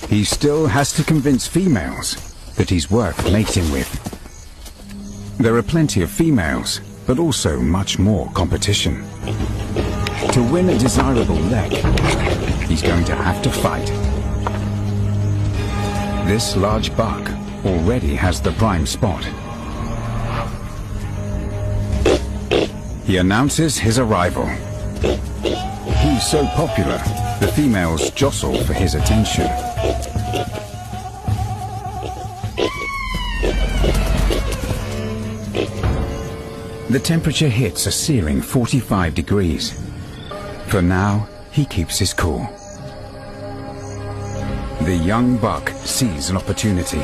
He still has to convince females that he's worth mating with. There are plenty of females, but also much more competition. To win a desirable leg, he's going to have to fight. This large buck already has the prime spot. He announces his arrival. He's so popular, the females jostle for his attention. The temperature hits a searing 45 degrees. For now, he keeps his cool. The young buck sees an opportunity.